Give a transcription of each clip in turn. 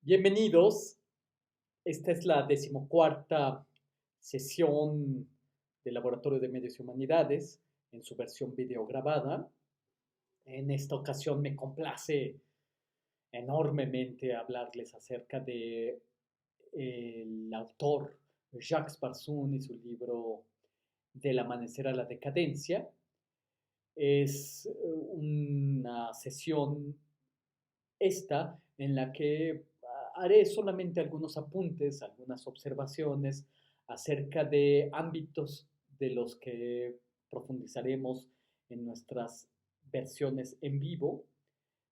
Bienvenidos. Esta es la decimocuarta sesión del Laboratorio de Medios y Humanidades en su versión videograbada. En esta ocasión me complace enormemente hablarles acerca de el autor Jacques Barzun y su libro Del amanecer a la decadencia. Es una sesión esta en la que haré solamente algunos apuntes, algunas observaciones acerca de ámbitos de los que profundizaremos en nuestras versiones en vivo,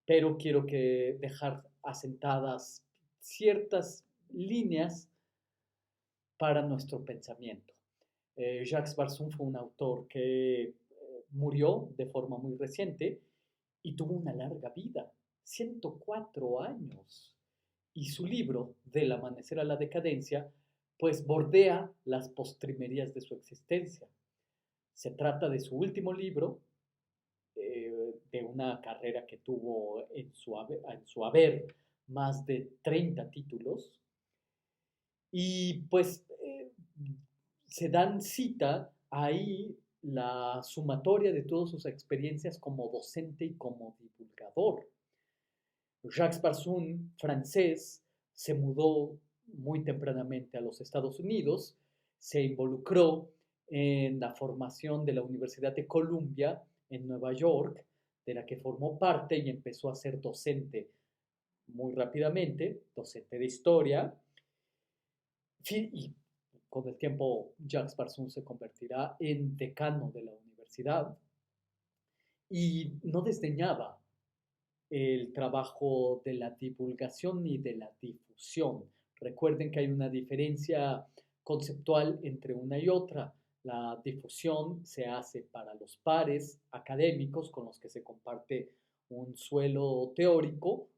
pero quiero que dejar asentadas ciertas líneas para nuestro pensamiento. Jacques Barzun fue un autor que murió de forma muy reciente y tuvo una larga vida, 104 años. Y su libro, Del amanecer a la decadencia, pues bordea las postrimerías de su existencia. Se trata de su último libro, de una carrera que tuvo en su haber más de 30 títulos, y pues se dan cita ahí la sumatoria de todas sus experiencias como docente y como divulgador. Jacques Barzun, francés, se mudó muy tempranamente a los Estados Unidos, se involucró en la formación de la Universidad de Columbia en Nueva York, de la que formó parte y empezó a ser docente muy rápidamente, docente de historia, y con el tiempo Jacques Barzun se convertirá en decano de la universidad y no desdeñaba el trabajo de la divulgación y de la difusión. Recuerden que hay una diferencia conceptual entre una y otra. La difusión se hace para los pares académicos con los que se comparte un suelo teórico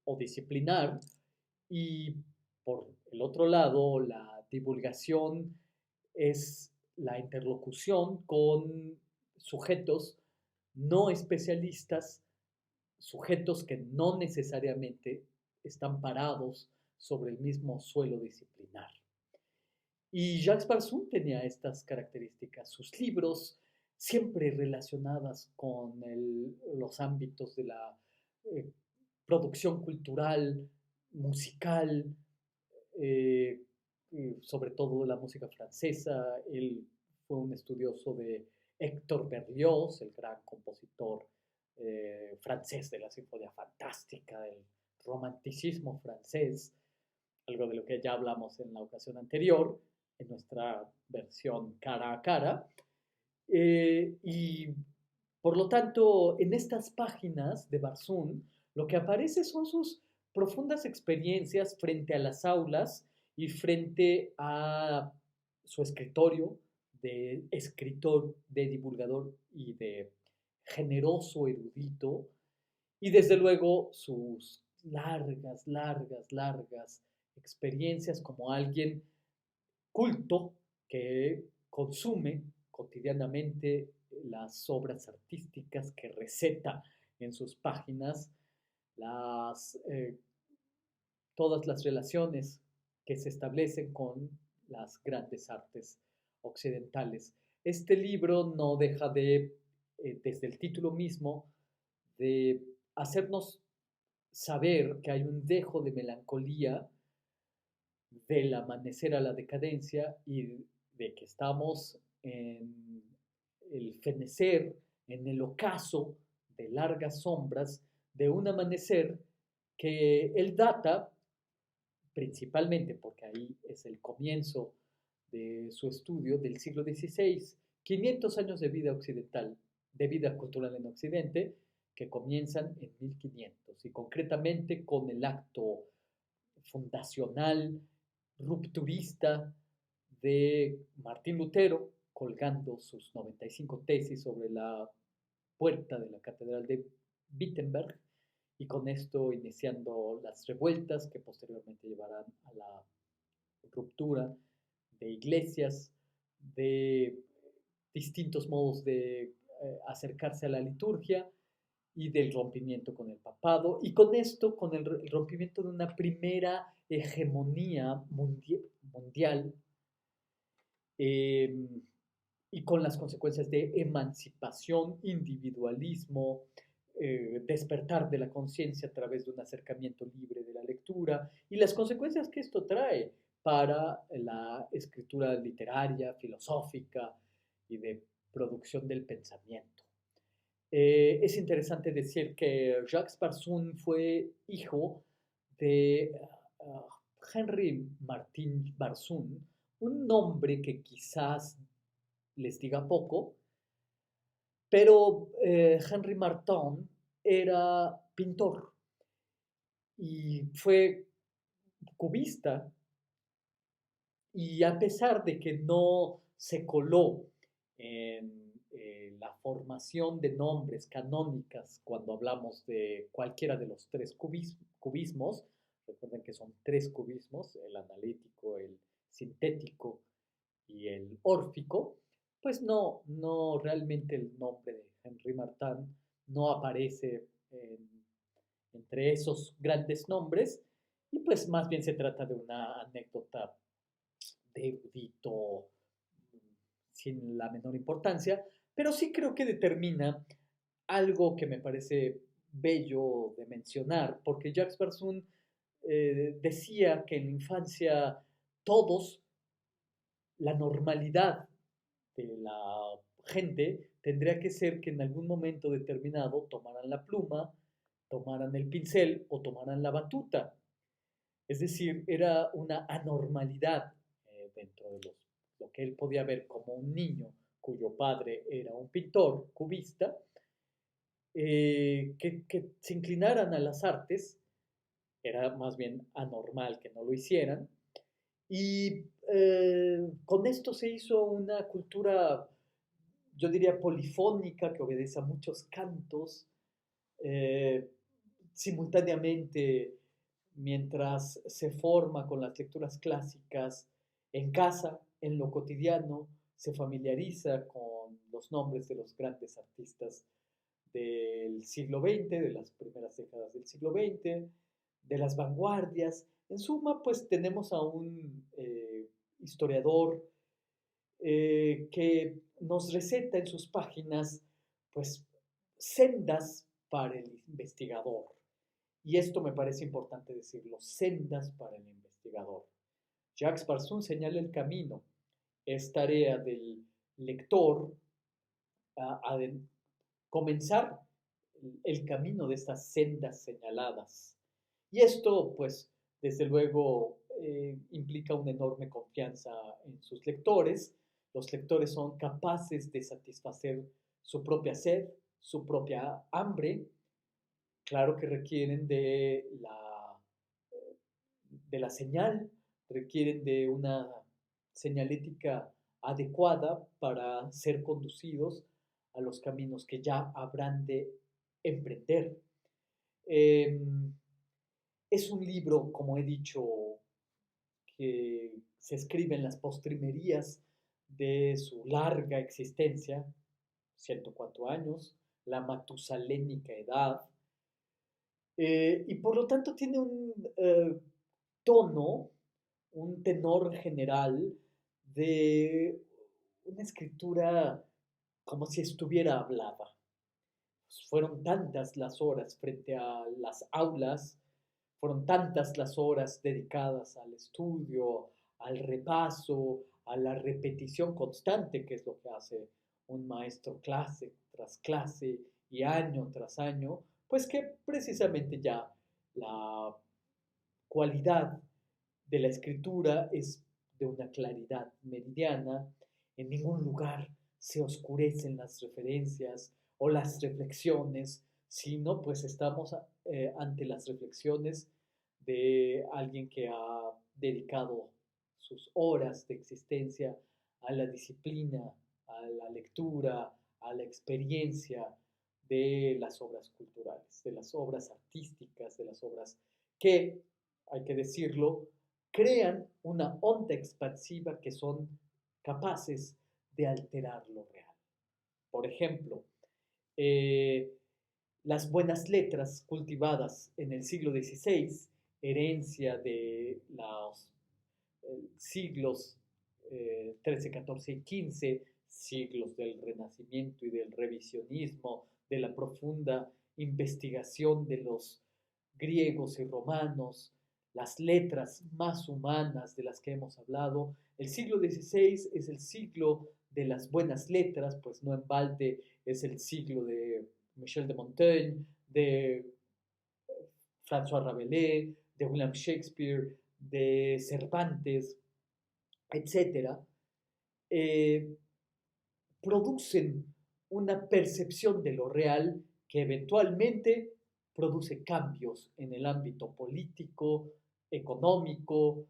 o disciplinar, y por el otro lado la divulgación es la interlocución con sujetos no especialistas, sujetos que no necesariamente están parados sobre el mismo suelo disciplinar. Y Jacques Barzun tenía estas características. Sus libros, siempre relacionadas con los ámbitos de la eh, producción cultural, musical, eh, sobre todo de la música francesa. Él fue un estudioso de Héctor Berlioz, el gran compositor francés de la Sinfonía Fantástica, del romanticismo francés, algo de lo que ya hablamos en la ocasión anterior, en nuestra versión cara a cara. Y por lo tanto, en estas páginas de Barzun, lo que aparece son sus profundas experiencias frente a las aulas y frente a su escritorio de escritor, de divulgador y de generoso erudito, y desde luego sus largas, largas, largas experiencias como alguien culto que consume cotidianamente las obras artísticas, que receta en sus páginas las, todas las relaciones que se establecen con las grandes artes occidentales. Este libro no deja de, desde el título mismo, de hacernos saber que hay un dejo de melancolía del amanecer a la decadencia y de que estamos en el fenecer, en el ocaso de largas sombras de un amanecer que él data principalmente, porque ahí es el comienzo de su estudio, del siglo XVI, 500 años de vida occidental, de vida cultural en Occidente, que comienzan en 1500 y concretamente con el acto fundacional, rupturista de Martín Lutero, colgando sus 95 tesis sobre la puerta de la Catedral de Wittenberg, y con esto iniciando las revueltas que posteriormente llevarán a la ruptura de iglesias, de distintos modos de acercarse a la liturgia, y del rompimiento con el papado, y con esto, con el rompimiento de una primera hegemonía mundial, eh, y con las consecuencias de emancipación, individualismo, despertar de la conciencia a través de un acercamiento libre de la lectura y las consecuencias que esto trae para la escritura literaria, filosófica y de producción del pensamiento. Es interesante decir que Jacques Barzun fue hijo de Henry Martin Barzun, un nombre que quizás les diga poco, pero Henry Martin era pintor y fue cubista, y a pesar de que no se coló en la formación de nombres canónicas cuando hablamos de cualquiera de los tres cubismos, recuerden que son tres cubismos, el analítico, el sintético y el órfico, pues no realmente el nombre de Henry Martin no aparece entre esos grandes nombres, y pues más bien se trata de una anécdota de erudito sin la menor importancia, pero sí creo que determina algo que me parece bello de mencionar, porque Jacques Barzun decía que en la infancia todos, la normalidad de la gente tendría que ser que en algún momento determinado tomaran la pluma, tomaran el pincel o tomaran la batuta. Es decir, era una anormalidad dentro de lo que él podía ver como un niño cuyo padre era un pintor cubista, que se inclinaran a las artes, era más bien anormal que no lo hicieran, y con esto se hizo una cultura, yo diría, polifónica, que obedece a muchos cantos, eh, simultáneamente, mientras se forma con las lecturas clásicas en casa, en lo cotidiano, se familiariza con los nombres de los grandes artistas del siglo XX, de las primeras décadas del siglo XX, de las vanguardias. En suma, pues tenemos a un historiador que nos receta en sus páginas, pues, sendas para el investigador. Y esto me parece importante decirlo, sendas para el investigador. Jacques Barzun señala el camino. Es tarea del lector a comenzar el camino de estas sendas señaladas. Y esto, pues, desde luego, implica una enorme confianza en sus lectores. Los lectores son capaces de satisfacer su propia sed, su propia hambre. Claro que requieren de la señal, requieren de una señalética adecuada para ser conducidos a los caminos que ya habrán de emprender. Eh, es un libro, como he dicho, que se escribe en las postrimerías de su larga existencia, 104 años, la matusalénica edad, y por lo tanto tiene un tono, un tenor general de una escritura como si estuviera hablada. Fueron tantas las horas frente a las aulas, fueron tantas las horas dedicadas al estudio, al repaso, a la repetición constante, que es lo que hace un maestro clase tras clase y año tras año, pues que precisamente ya la cualidad de la escritura es de una claridad meridiana. En ningún lugar se oscurecen las referencias o las reflexiones, sino pues estamos ante las reflexiones de alguien que ha dedicado sus horas de existencia a la disciplina, a la lectura, a la experiencia de las obras culturales, de las obras artísticas, de las obras que, hay que decirlo, crean una onda expansiva que son capaces de alterar lo real. Por ejemplo, eh, Las buenas letras cultivadas en el siglo XVI, herencia de los siglos XIII, XIV y XV, siglos del Renacimiento y del revisionismo, de la profunda investigación de los griegos y romanos, las letras más humanas de las que hemos hablado. El siglo XVI es el siglo de las buenas letras, pues no en balde es el siglo de Michel de Montaigne, de François Rabelais, de William Shakespeare, de Cervantes, etcétera, eh, producen una percepción de lo real que eventualmente produce cambios en el ámbito político, económico,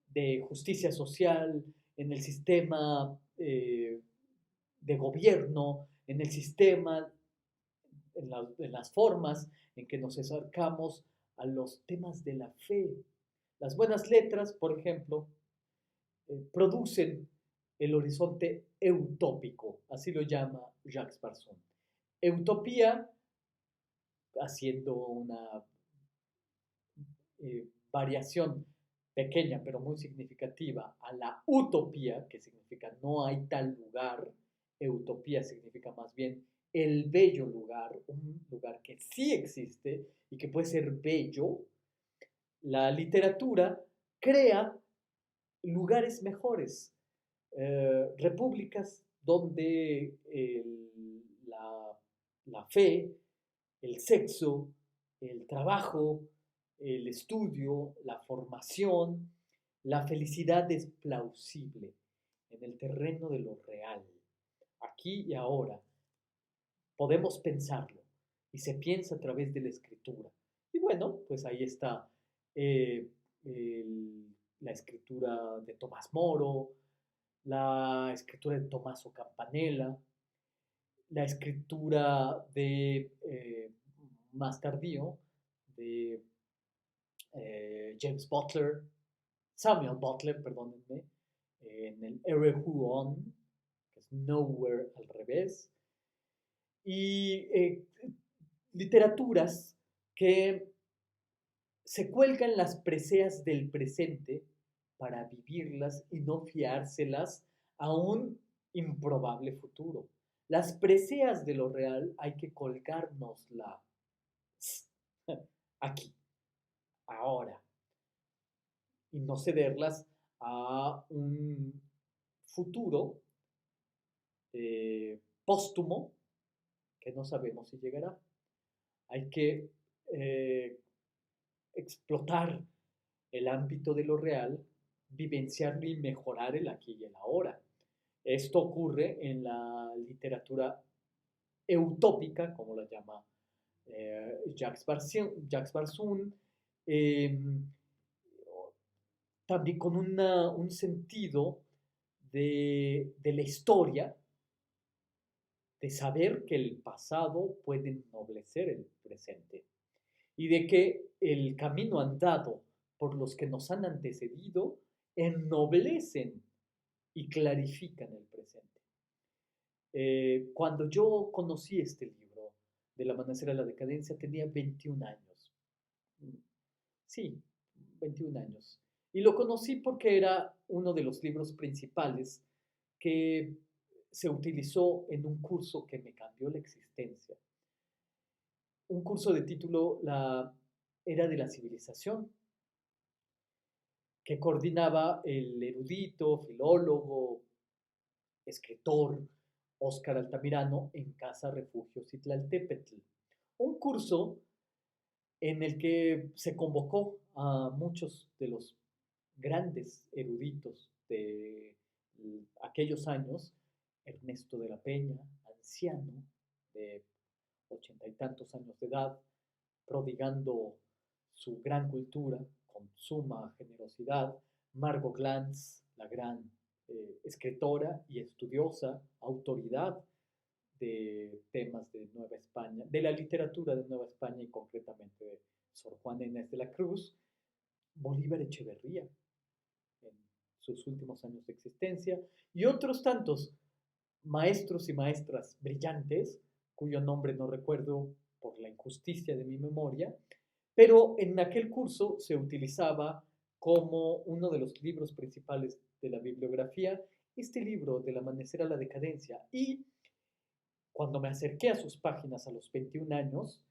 de justicia social, en el sistema de gobierno, en el sistema, en las formas en que nos acercamos a los temas de la fe. Las buenas letras, por ejemplo, producen el horizonte eutópico, así lo llama Jacques Barzun. Utopía, haciendo una variación pequeña pero muy significativa a la utopía, que significa no hay tal lugar, utopía significa más bien el bello lugar, un lugar que sí existe y que puede ser bello. La literatura crea lugares mejores, repúblicas donde la fe, el sexo, el trabajo, el estudio, la formación, la felicidad es plausible en el terreno de lo real, aquí y ahora. Podemos pensarlo y se piensa a través de la escritura. Y bueno, pues ahí está eh, la escritura de Tomás Moro, la escritura de Tommaso Campanella, la escritura de más tardío de James Butler, Samuel Butler, perdónenme, en el Ere Who On, que es Nowhere al revés, y literaturas que se cuelgan las preseas del presente para vivirlas y no fiárselas a un improbable futuro. Las preseas de lo real hay que colgárnoslas aquí, ahora, y no cederlas a un futuro póstumo que no sabemos si llegará. Hay que eh, explotar el ámbito de lo real, vivenciarlo y mejorar el aquí y el ahora. Esto ocurre en la literatura eutópica, como la llama Jacques Barzun, eh, también con un sentido de la historia, de saber que el pasado puede ennoblecer el presente y de que el camino andado por los que nos han antecedido ennoblecen y clarifican el presente. Cuando yo conocí este libro, Del amanecer a la decadencia, tenía 21 años. Sí, 21 años. Y lo conocí porque era uno de los libros principales que se utilizó en un curso que me cambió la existencia. Un curso de título La Era de la Civilización, que coordinaba el erudito, filólogo, escritor Óscar Altamirano en Casa Refugio Citlaltépetl. Un curso en el que se convocó a muchos de los grandes eruditos de aquellos años, Ernesto de la Peña, anciano de 80 y tantos años de edad, prodigando su gran cultura con suma generosidad, Margot Glantz, la gran escritora y estudiosa, autoridad de temas de Nueva España, de la literatura de Nueva España y concretamente de Sor Juana Inés de la Cruz, Bolívar Echeverría en sus últimos años de existencia y otros tantos maestros y maestras brillantes cuyo nombre no recuerdo por la injusticia de mi memoria, pero en aquel curso se utilizaba como uno de los libros principales de la bibliografía este libro del amanecer a la decadencia. Y cuando me acerqué a sus páginas a los 21 años,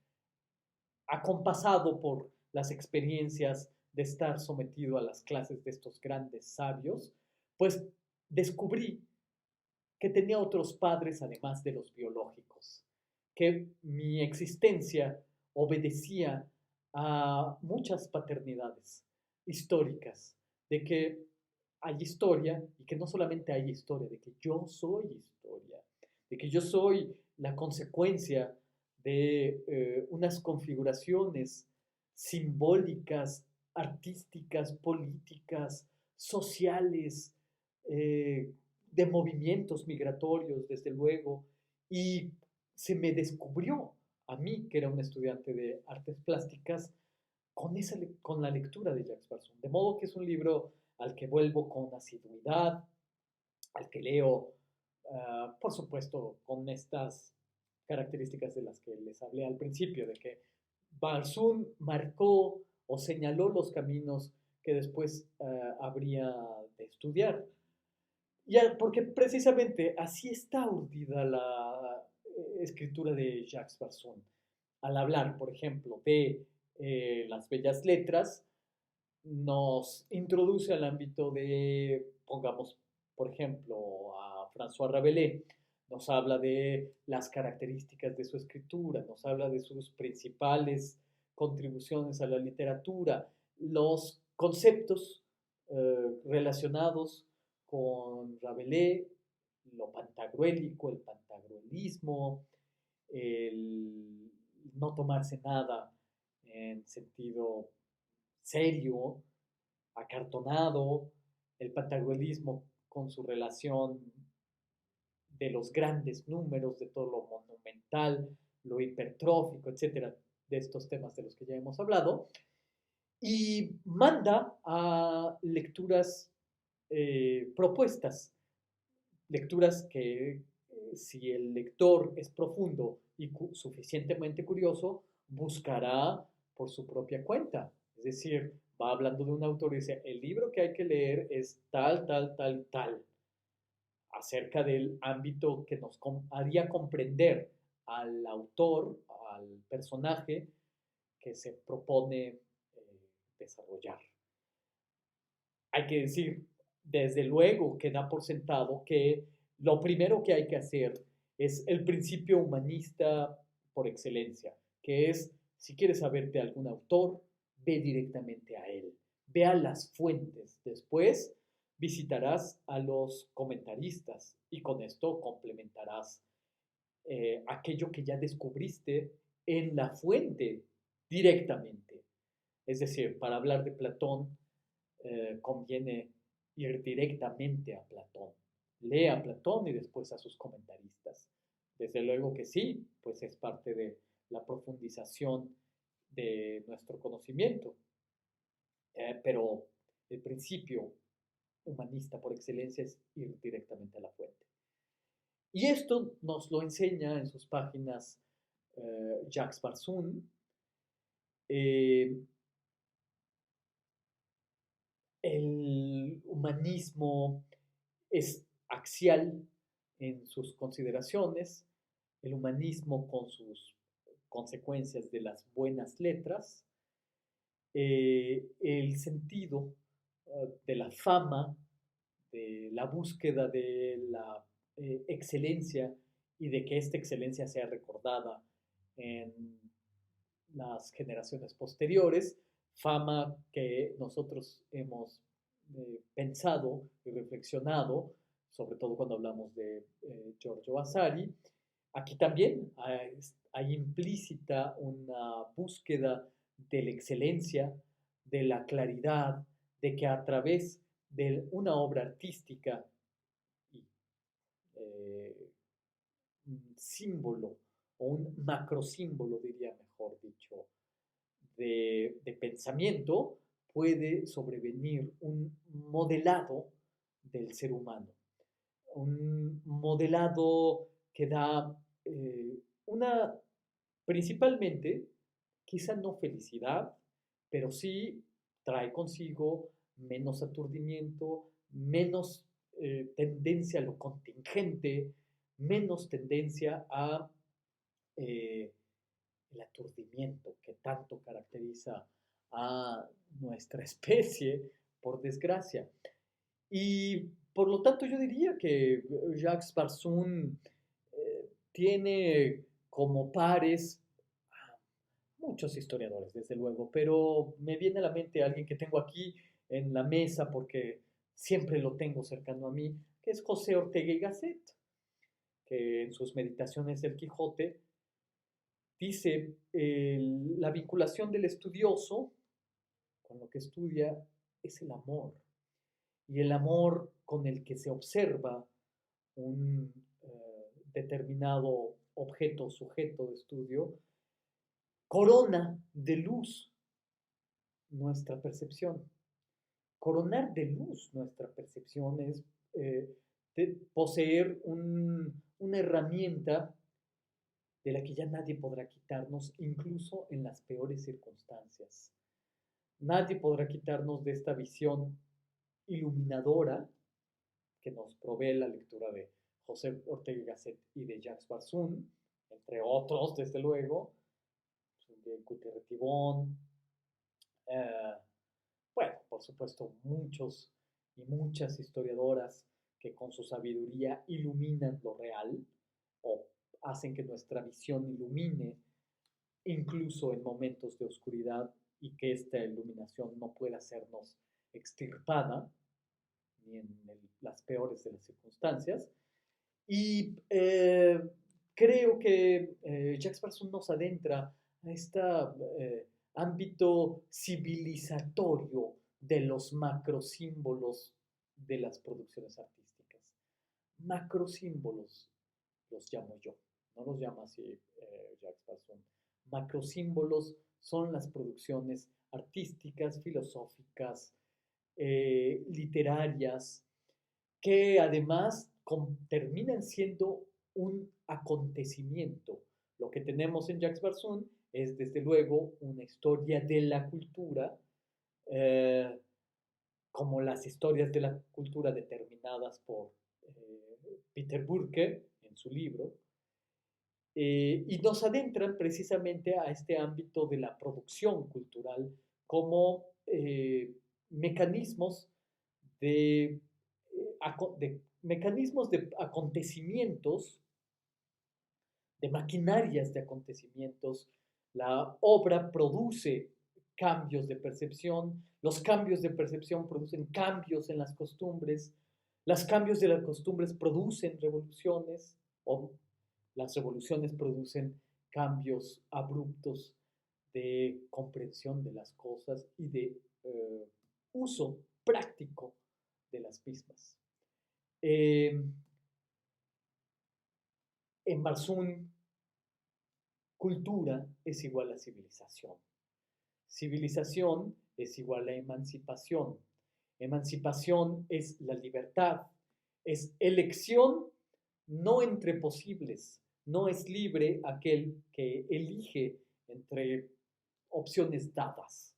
acompasado por las experiencias de estar sometido a las clases de estos grandes sabios, pues descubrí que tenía otros padres además de los biológicos, que mi existencia obedecía a muchas paternidades históricas, de que hay historia y que no solamente hay historia, de que yo soy historia, de que yo soy la consecuencia de unas configuraciones simbólicas, artísticas, políticas, sociales, eh, de movimientos migratorios, desde luego, y se me descubrió a mí, que era un estudiante de artes plásticas, con la lectura de Jacques Barzun. De modo que es un libro al que vuelvo con asiduidad, al que leo, por supuesto, con estas características de las que les hablé al principio, de que Barzun marcó o señaló los caminos que después habría de estudiar. Ya, porque precisamente así está urdida la escritura de Jacques Barzun. Al hablar, por ejemplo, de las bellas letras, nos introduce al ámbito de, pongamos, por ejemplo, a François Rabelais, nos habla de las características de su escritura, nos habla de sus principales contribuciones a la literatura, los conceptos relacionados con Rabelais, lo pantagruélico, el pantagruelismo, el no tomarse nada en sentido serio, acartonado, el pantagruelismo con su relación de los grandes números, de todo lo monumental, lo hipertrófico, etcétera, de estos temas de los que ya hemos hablado, y manda a lecturas propuestas, lecturas que si el lector es profundo y suficientemente curioso, buscará por su propia cuenta. Es decir, va hablando de un autor y dice, el libro que hay que leer es tal, tal, tal, tal, acerca del ámbito que nos haría comprender al autor, al personaje que se propone desarrollar. Hay que decir, desde luego que da por sentado que lo primero que hay que hacer es el principio humanista por excelencia, que es, si quieres saber de algún autor, ve directamente a él, ve a las fuentes, después visitarás a los comentaristas y con esto complementarás aquello que ya descubriste en la fuente directamente. Es decir, para hablar de Platón, conviene ir directamente a Platón. Lee a Platón y después a sus comentaristas. Desde luego que sí, pues es parte de la profundización de nuestro conocimiento. Pero el principio humanista por excelencia es ir directamente a la fuente. Y esto nos lo enseña en sus páginas Jacques Barzun. El humanismo es axial en sus consideraciones, el humanismo con sus consecuencias de las buenas letras, el sentido de la fama, de la búsqueda de la excelencia y de que esta excelencia sea recordada en las generaciones posteriores, fama que nosotros hemos pensado y reflexionado, sobre todo cuando hablamos de Giorgio Vasari. Aquí también hay implícita una búsqueda de la excelencia, de la claridad, de que a través de una obra artística y un símbolo o un macrosímbolo, diría mejor dicho, de pensamiento, puede sobrevenir un modelado del ser humano. Un modelado que da una Principalmente, quizá no felicidad, pero sí trae consigo menos aturdimiento, menos tendencia a lo contingente, menos tendencia a eh, el aturdimiento que tanto caracteriza a nuestra especie, por desgracia. Y por lo tanto yo diría que Jacques Barzoun tiene como pares a muchos historiadores, desde luego, pero me viene a la mente alguien que tengo aquí en la mesa porque siempre lo tengo cercano a mí, que es José Ortega y Gasset, que en sus meditaciones del Quijote dice la vinculación del estudioso con lo que estudia es el amor. Y el amor con el que se observa un determinado objeto, sujeto de estudio, corona de luz nuestra percepción. Coronar de luz nuestra percepción es eh, poseer una herramienta de la que ya nadie podrá quitarnos, incluso en las peores circunstancias. Nadie podrá quitarnos de esta visión iluminadora que nos provee la lectura de José Ortega y Gasset y de Jacques Barzoun, entre otros, desde luego, de Gutiérrez Tibón, eh, bueno, por supuesto, muchos y muchas historiadoras que con su sabiduría iluminan lo real o hacen que nuestra visión ilumine incluso en momentos de oscuridad y que esta iluminación no pueda sernos extirpada ni en las peores de las circunstancias. Y creo que Jacques Barzoun nos adentra a este ámbito civilizatorio de los macrosímbolos de las producciones artísticas. Macrosímbolos los llamo yo, no los llama así Jacques Barzoun. Macrosímbolos son las producciones artísticas, filosóficas, literarias, que además terminan siendo un acontecimiento. Lo que tenemos en Jacques Barzoun es desde luego una historia de la cultura, eh, como las historias de la cultura determinadas por Peter Burke en su libro, y nos adentran precisamente a este ámbito de la producción cultural como mecanismos de, de mecanismos de acontecimientos, de maquinarias de acontecimientos. La obra produce cambios de percepción, los cambios de percepción producen cambios en las costumbres, los cambios de las costumbres producen revoluciones, o las revoluciones producen cambios abruptos de comprensión de las cosas y de uso práctico de las mismas. En Barzoun, cultura es igual a civilización. Civilización es igual a emancipación. Emancipación es la libertad, es elección no entre posibles. No es libre aquel que elige entre opciones dadas.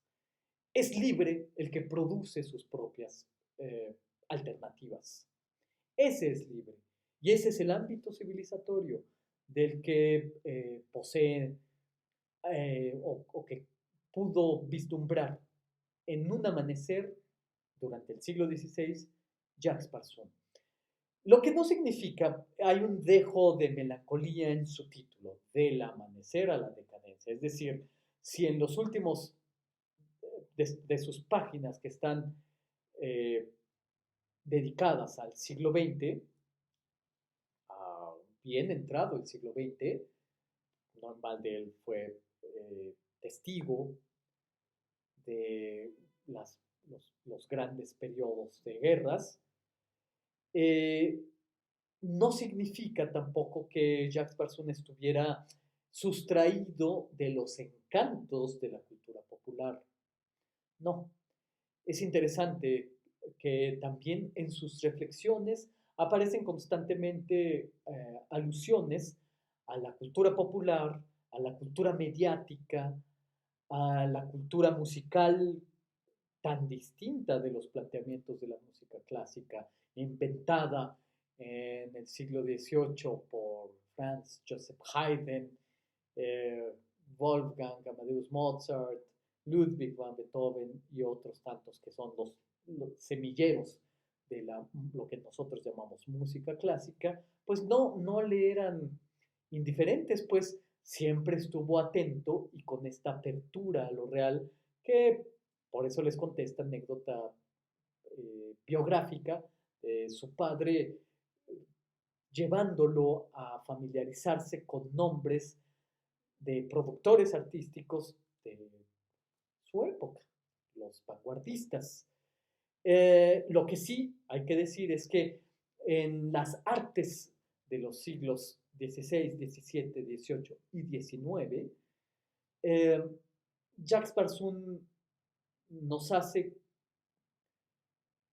Es libre el que produce sus propias alternativas. Ese es libre. Y ese es el ámbito civilizatorio del que posee o que pudo vislumbrar en un amanecer durante el siglo XVI Jacques Barzoun. Lo que no significa, hay un dejo de melancolía en su título, del amanecer a la decadencia. Es decir, si en los últimos de sus páginas que están eh, dedicadas al siglo XX, bien entrado el siglo XX, Norman Maldel fue testigo de los grandes periodos de guerras, no significa tampoco que Jacques Barzoun estuviera sustraído de los encantos de la cultura popular. No, es interesante que también en sus reflexiones aparecen constantemente alusiones a la cultura popular, a la cultura mediática, a la cultura musical tan distinta de los planteamientos de la música clásica, inventada en el siglo XVIII por Franz Joseph Haydn, eh, Wolfgang Amadeus Mozart, Ludwig van Beethoven y otros tantos que son los semilleros de lo que nosotros llamamos música clásica, pues no le eran indiferentes, pues siempre estuvo atento y con esta apertura a lo real, que por eso les conté esta anécdota biográfica de su padre, llevándolo a familiarizarse con nombres de productores artísticos de su época, los vanguardistas. Lo que sí hay que decir es que en las artes de los siglos XVI, XVII, XVIII y XIX, eh, Jacques Barzun nos hace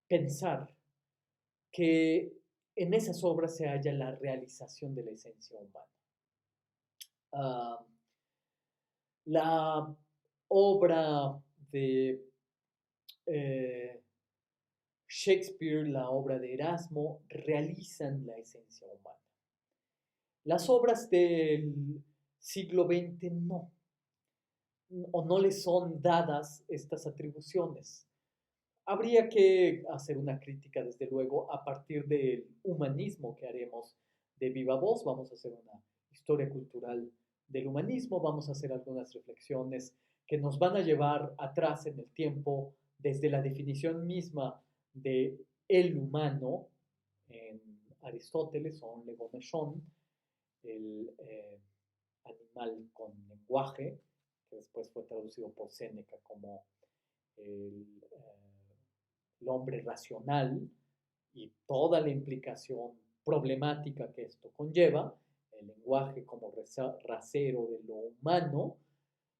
pensar que en esas obras se halla la realización de la esencia humana. Uh, la obra de Shakespeare, la obra de Erasmo, realizan la esencia humana. Las obras del siglo XX no, o no les son dadas estas atribuciones. Habría que hacer una crítica, desde luego, a partir del humanismo que haremos de viva voz. Vamos a hacer una historia cultural del humanismo, vamos a hacer algunas reflexiones que nos van a llevar atrás en el tiempo desde la definición misma de el humano en Aristóteles o en Le Bon el animal con lenguaje, que después fue traducido por Séneca como el hombre racional y toda la implicación problemática que esto conlleva, el lenguaje como rasero de lo humano,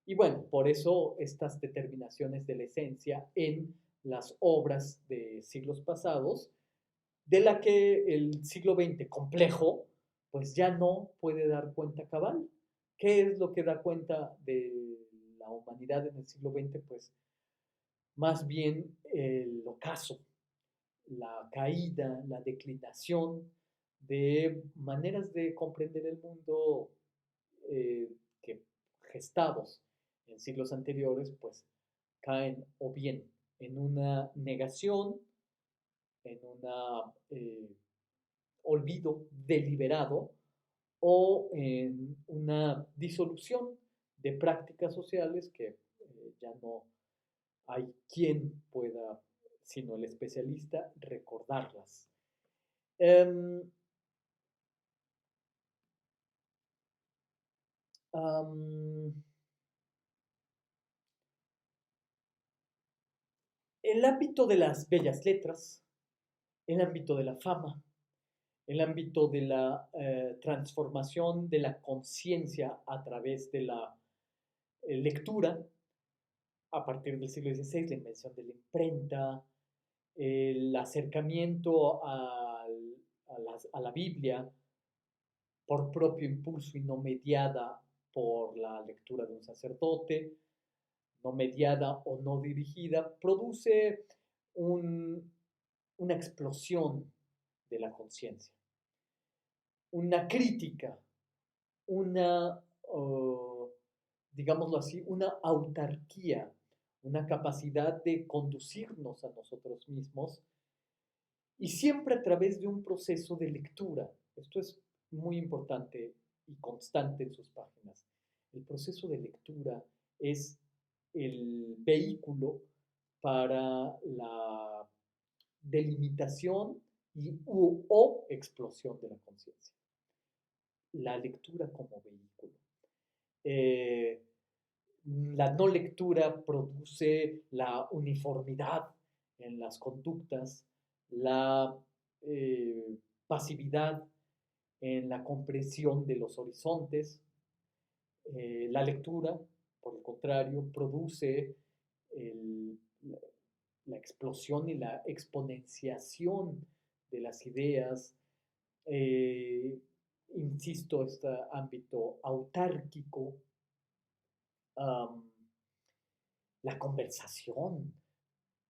y bueno, por eso estas determinaciones de la esencia en las obras de siglos pasados, de la que el siglo XX complejo, pues ya no puede dar cuenta cabal. ¿Qué es lo que da cuenta de la humanidad en el siglo XX? Pues más bien el ocaso, la caída, la declinación de maneras de comprender el mundo que gestados en siglos anteriores, pues caen o bien en una negación, en un olvido deliberado o en una disolución de prácticas sociales que ya no hay quien pueda, sino el especialista, recordarlas. Um, um, el ámbito de las bellas letras, el ámbito de la fama, el ámbito de la transformación de la conciencia a través de la lectura, a partir del siglo XVI, la invención de la imprenta, el acercamiento a la Biblia por propio impulso y no mediada por la lectura de un sacerdote, no mediada o no dirigida, produce una explosión de la conciencia, una crítica, una, digámoslo así, una autarquía, una capacidad de conducirnos a nosotros mismos y siempre a través de un proceso de lectura. Esto es muy importante y constante en sus páginas. El proceso de lectura es el vehículo para la delimitación o explosión de la conciencia. La lectura como vehículo. La no lectura produce la uniformidad en las conductas, la pasividad en la comprensión de los horizontes. La lectura, por el contrario, produce la explosión y la exponenciación de las ideas. Insisto, este ámbito autárquico am, la conversación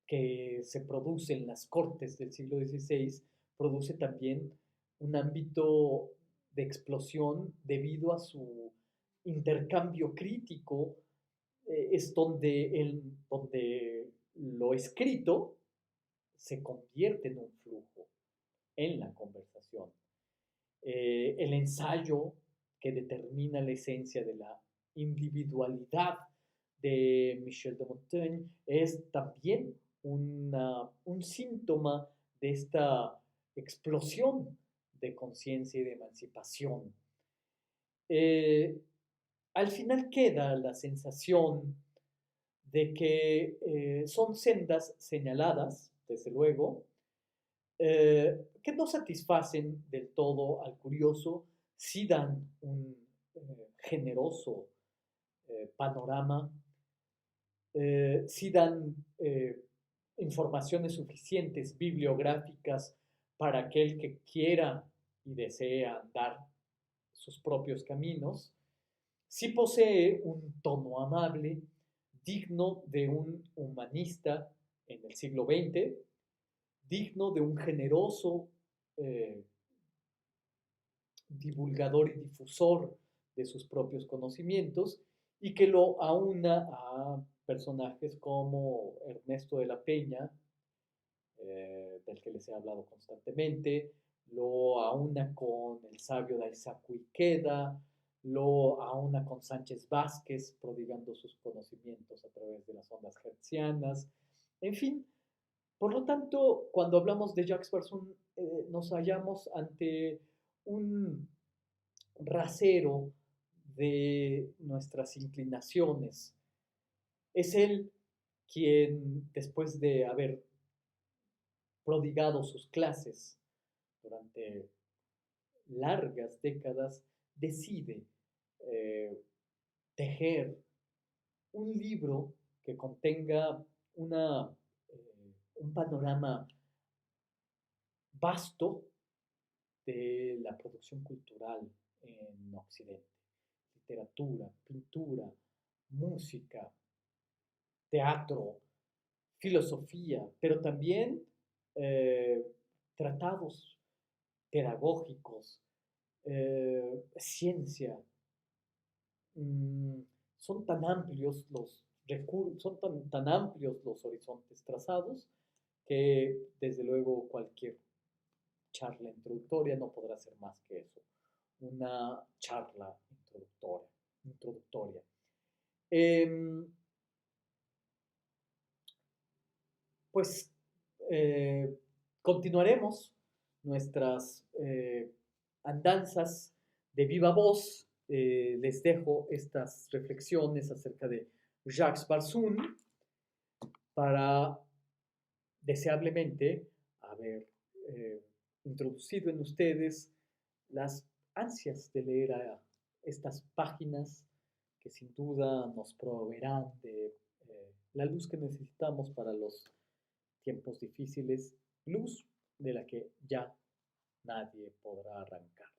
que se produce en las cortes del siglo XVI produce también un ámbito de explosión debido a su intercambio crítico. Es donde lo escrito se convierte en un flujo en la conversación. El ensayo que determina la esencia de la individualidad de Michel de Montaigne es también un síntoma de esta explosión de conciencia y de emancipación. Eh, Al final queda la sensación de que son sendas señaladas, desde luego, que no satisfacen del todo al curioso, sí dan un generoso panorama, sí dan informaciones suficientes bibliográficas para aquel que quiera y desea andar sus propios caminos, sí posee un tono amable, digno de un humanista en el siglo XX, digno de un generoso eh, divulgador y difusor de sus propios conocimientos y que lo aúna a personajes como Ernesto de la Peña, del que les he hablado constantemente, lo aúna con el sabio Daisaku Ikeda, lo aúna con Sánchez Vázquez, prodigando sus conocimientos a través de las ondas hertzianas. En fin, por lo tanto, cuando hablamos de Jacques Barzun, nos hallamos ante un rasero de nuestras inclinaciones. Es él quien, después de haber prodigado sus clases durante largas décadas, decide eh, tejer un libro que contenga un panorama vasto de la producción cultural en Occidente. Literatura, pintura, música, teatro, filosofía, pero también eh, tratados pedagógicos, ciencia. Mm, son tan amplios los recursos, son tan amplios los horizontes trazados que desde luego cualquier charla introductoria no podrá ser más que eso, una charla introductoria. Eh, pues eh, continuaremos nuestras andanzas de viva voz. Les dejo estas reflexiones acerca de Jacques Barzun para deseablemente haber eh, introducido en ustedes las ansias de leer a estas páginas que sin duda nos proveerán de la luz que necesitamos para los tiempos difíciles, luz de la que ya nadie podrá arrancar.